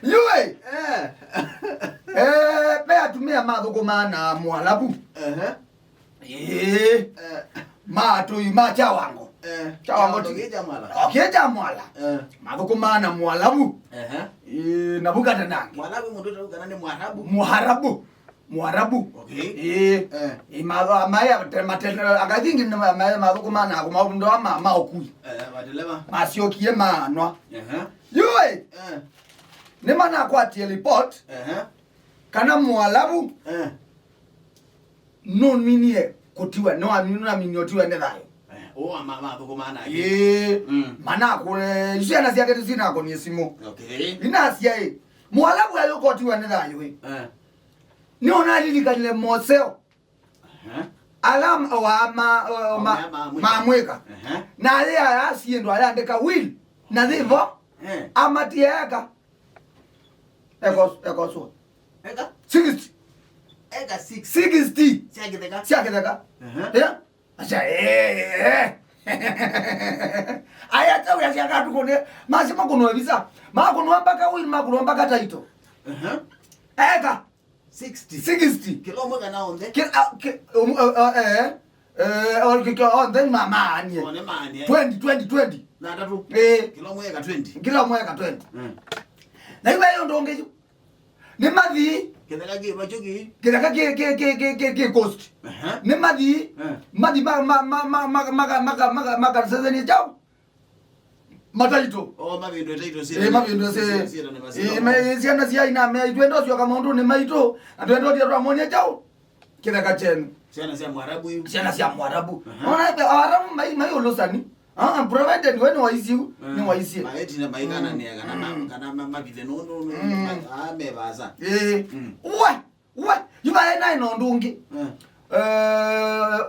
Yue. Pea tumia madhuko mana mwalabu. Matu imacha wangu. Chawango tugeja mwala. Okeja mwala. Madhuko mana mwalabu. Nabuka tanangi. Mwalabu mtoto kanani mwarabu. Mwarabu. Okay. Imadho maya matela akathingi maya madhuko mana akumabundo ama okui. Watelema. Masiokie manwa. Yue. Nemana kwati report. Kana mwalabu. No minie kutiwa no amina minyotiwa ndhayo. Mama thuko mana. Mana kule isiana siake sina ko ni simu. Okay. Inasia mwalabu ayokotiwa ndhayo ni ona lilikanile moseo. Alam wa mamweka. Na ale asi ndo aliandika will. Na hivyo amatieka. Eko so. Eka 60. Eka 6. 60. Siakiteka. Acha aya tawe asiaka tukone masima kuno visa. Ma kuno mpaka will ma kuno mpaka taito. Eka 60. Kilomo kana onde. On then mama anie. 20. Na tatu. Kilomo eka 20. Na iwe yo ndongeju. Ni madhi. Kedaka ke cost. Ni madhi. Madhi maga sasa ni jao. Mataito. Mabindo taito si. Mabindo se. Siana sia ina me twendo sio kama ndo ni maito. Atwendo dia twa monya jao. Kedaka chenu. Siana sia mwarabu hiyo. Siana sia mwarabu. Ona arabu mai olosani. Provided when was you ni waisi. Maeti na maigana ni kana mabide nondo amebaza. What? Yuba ina inondungi.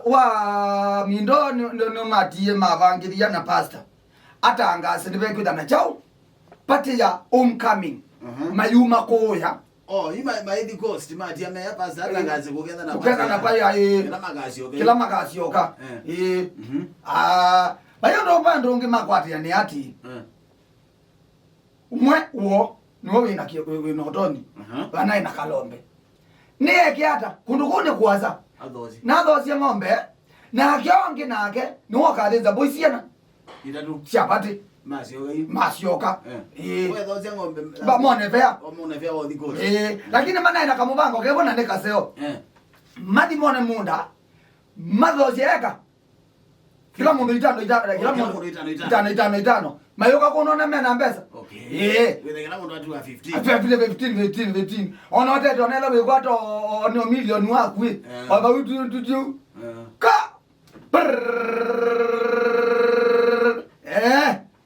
Wa mindo no matie mavangiria na pastor. Atanga sindibekwe na chao. Pati ya homecoming. Mayuma koya. Maidi cost mati ya meya pastor atangaze kugenda na pastor. Kugenda na paya kila magasi yoka. Bayo ndo bando ngi makwati yani ati. Umwe wo niwo wina kinotoni. Bana ina kalombe. Niye kiata kundukune kuwaza. Adozi. Na dozi ng'ombe na kiongi nake niwo kaleza boisiana. Idadu. Siapati. Masioka. Wewe dozi ng'ombe. Ba mone vea. Mone vea wodi gold. Lakini mana ina kamubango kebona nekaseo. Madi mone munda. Madozi eka. Kila mundu itano. Mayoka kuno mena mbesa. Okay. Wele kila mundu atu 15. 15. Ono wote tonela we kwato ono milioni wakwe. Aba utu. Ka.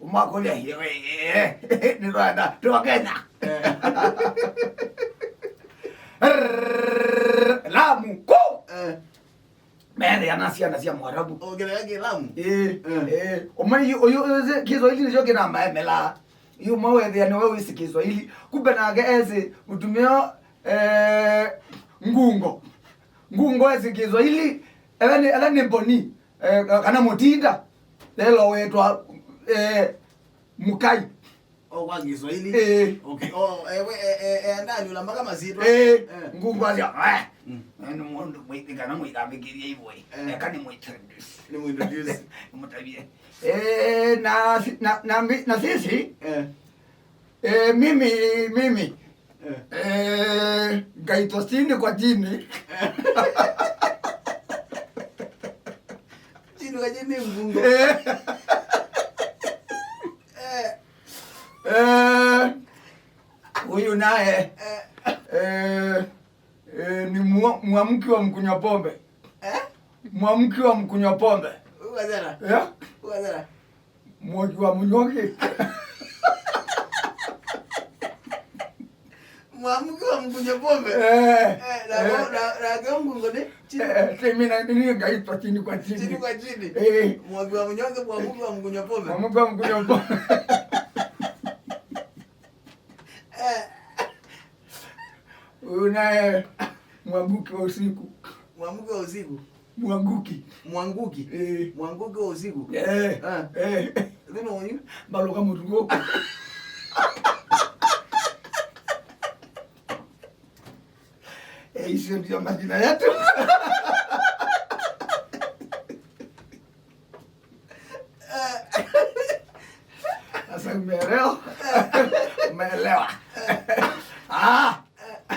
Umakolia hiyo. Ni Rwanda. Tuwakenya. Lamu ko. Mende anasia mwarabu. Ogele yake Lamu. Omani oyo Kiswahili ndio kina maemela. Hiyo mawe ya no wewe si Kiswahili. Kumbe na eze utumio ngungo eze Kiswahili elani mboni kana mutinda. Lelo wetwa mukai. Kwa Kiswahili. Okay. Ndani ulambaka mazito. Ngungo asia. Nani mundo mwiti kana mwikambikiria hivyo. Kani muintroduce. Ni muintroduce. Mtabie. Na sisi mimi gaitosini kwa jini. Jini kwa jini mgungo. Huyu naye ni mwamuki wa mkunywa pombe. Mwamuki wa mkunywa pombe. Uwazera. Uwazera. Mwamuki wa mnyoki. Mwamuki wa mkunywa pombe. Na mgungo ne? Mimi na nini gaitwa chini kwa chini. Chini kwa chini. Mwamuki wa mnyonge, mwamuki wa mkunywa pombe. Mwamuki wa mkunywa pombe. Unae mwanguki wa usiku. Mwanguki wa usiku. Mwanguki. Mwanguki. Mwanguki wa usiku. Ndio Mbaluka Mutuku. Hiyo ndio majina yetu. Sasa umeelewa? Umeelewa?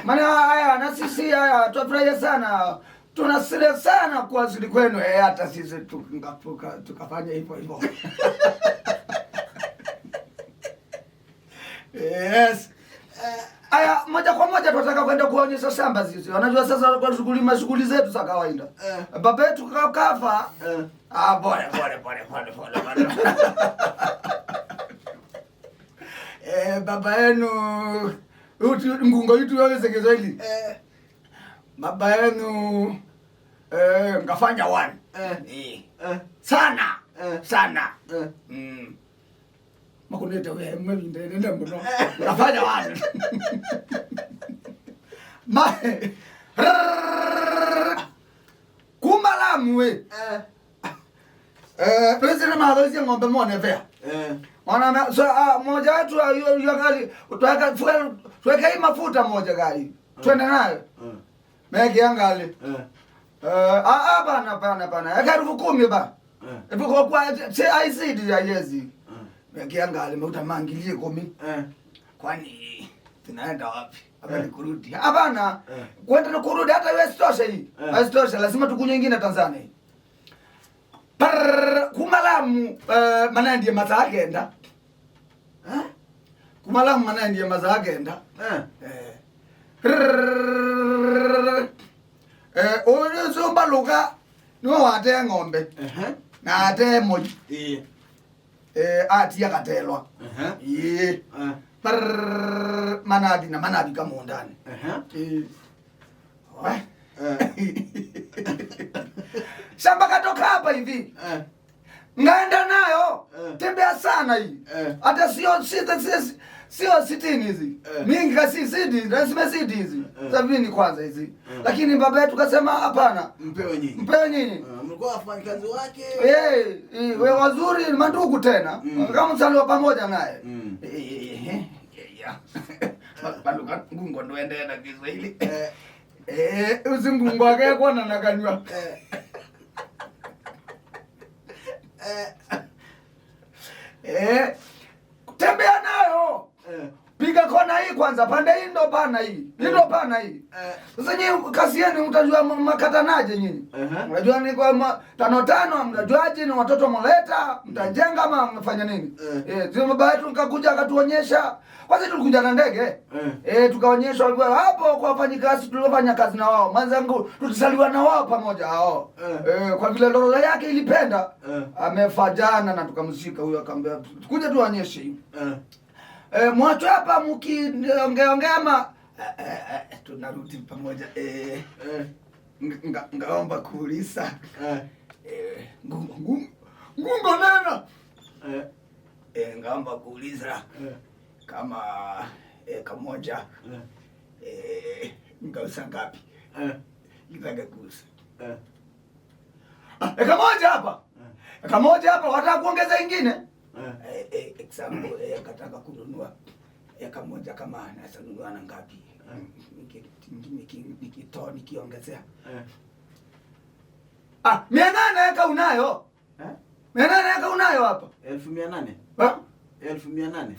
Maana haya na sisi haya tunafurahia sana. Tunasile sana kwa zili kwenu hata sisi tukafanya hivyo hivyo. Yes. Aya, moja kwa moja tunataka kwenda kuonyesha shamba sisi. Unajua sasa kwa shughuli zetu za kawaida. Baba yetu kafa. Pole. Baba yenu ngungo yitu yaweze Kiswahili. Baba yenu ngafanya one. Sana. Makuneta wewe mwende nenda mbono. Ngafanya one. Kumalamu we. President mahazi ngombe mone vea. Wana so moja wetu hiyo gari tuweka hii mafuta moja gari. Twende nayo. Meki angali. Bana. Eka 10,000 ba. Ipo kwa ICD ya yezi. Meki angali meuta mangilie 10. Kwani tunaenda wapi? Hapana kurudi. Hapana. Kwenda na kurudi hata wewe sitoshe hii. Sitoshe lazima tukunye nyingine Tanzania. Kumalamu mana ndiye maza agenda. Kumalamu mana ndiye maza agenda. Oyo Mbaluka niwe wate ng'ombe. Na ate moji. Ati yakatelwa. Manadi kama ndani. Shamba katoka hapa hivi. Ngaenda nayo. Tembea sana hii. Hata sio 60 hizi. Mingi kasi zidi, lazima zidi hizi. 70 kwanza hizi. Lakini baba yetu kasema hapana. Mpewe nyinyi. Mlikuwa wafanyikazi wake. Wewe wazuri mandugu tena. Kama msaliwa pamoja naye. Mbaluka ngungo ndo ende na Kiswahili. Usingungo wake kwa nakanywa. Tembea nayo. Piga kona hii kwanza, pande hii ndo pana hii. Ndo pana hii. Sasa nyinyi kazi yenu mtajua makatanaje nyinyi? Mnajua ni kwa 5 mnajuaje ni watoto mleta, mtajenga ama mnafanya nini? Sio baba yetu nikakuja akatuonyesha. Kwanza tulikuja na ndege. Tukaonyeshwa hapo kwa wafanyikazi tuliofanya kazi na wao. Mwanzangu tulisaliwa na wao pamoja hao. Kwa vile lolola yake ilipenda, amefajana na tukamshika huyo akamwambia kuja tuonyeshe hivi. Mwacho hapa mkiongea ama tunarudi pamoja. Ngaomba kuuliza. Ngungo nena. Ngaomba kuuliza kama kamoja ngausa ngapi? Nitaka kuuliza. Kamoja hapa. Kamoja hapa wataka kuongeza ingine? Example kataka kununua kamoja kama anaweza nunua na ngapi? Nikiongezea 800 eka unayo? 800 eka unayo hapa? 1800. 1800.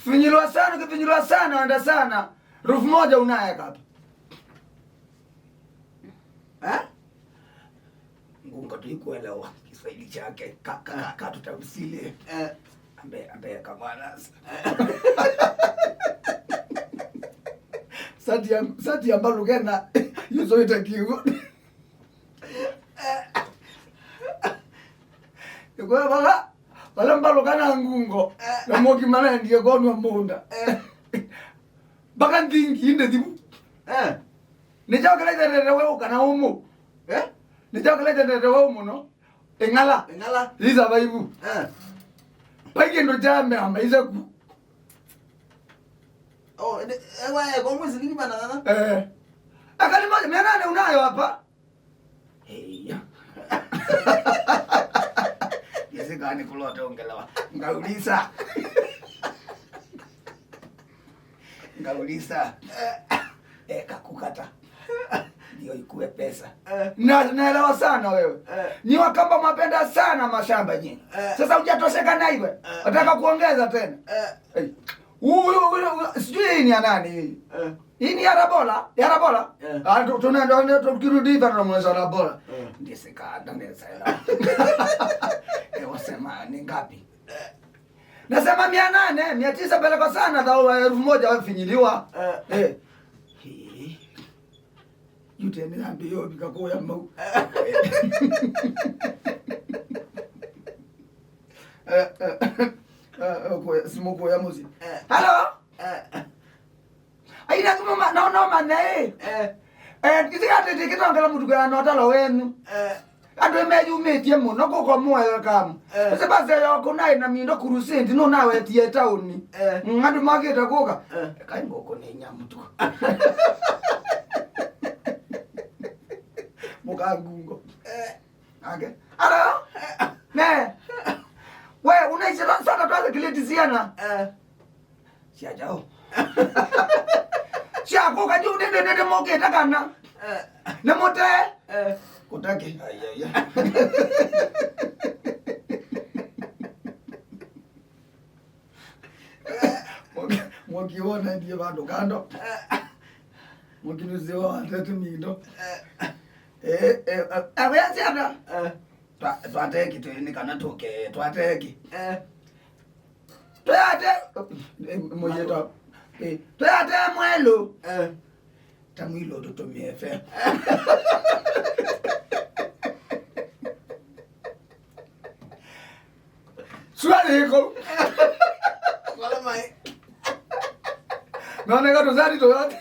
Kifinyilwa sana anda sana. 1000 unayo hapa? Ngungo tuikuelewa Kiswahili chake kaka tutamsile. Ambe kamana. Sati ya Mbaluka na yuzo itakiwa. Kwa wala Mbaluka na ngungo na moki mana ndiye gonwa munda. Baka ndingi inde dibu. Nijakala wewe ukana umu. Nijakala wewe umu no. Engala. Liza baibu. Pake ndo jame amaiza ku. Wewe kwa mwezi lini bana? Akali moja 800 unayo hapa? Yese gani kulote ongelewa. Ngauliza. Kakukata. ndio ikuwe pesa. Naelewa sana wewe. Ni wakamba mapenda sana mashamba nyinyi. Sasa hujatosheka na hivyo. Nataka kuongeza tena. Huyu sijui hii ni ya nani hii. Hii ni Yarabola. Tunaenda tukirudi hivyo tunamweza Yarabola. Ndiye sikada nesa. Wasema ni ngapi? Nasema 800, 900 peleka sana za 1000 wafinyiliwa. Yute ni ambi yo bikakoya mau. Smoke ya muzi. Hello? Aina kama no mane. Kisi ate kitongela mutu kwa nota lo wenu. Ando meju metie muno ko moyo kam. Se base yo kuna ina mindo kurusenti no nawe tie town. Ngadu mageta koka. Kai ngoko ne nyamutu. Mukangungo. Okay. Hello? Ne. Wewe unaisha sana tuanze kiletiziana. Siajao. Siako kaju nende mogeta kana. Ne mote. Kutaki. Ayaya. Mwakiona ndiye bado kando. Mwakinuziwa atatu mindo. Aweanzi hata. Twateki tuini kana toke. Twateki. Tuyate. Mojeta. Tuyate mwelo. Tamwilo tutumie fe. Swali hiko. Wala mai. Naona gato zadi to yote.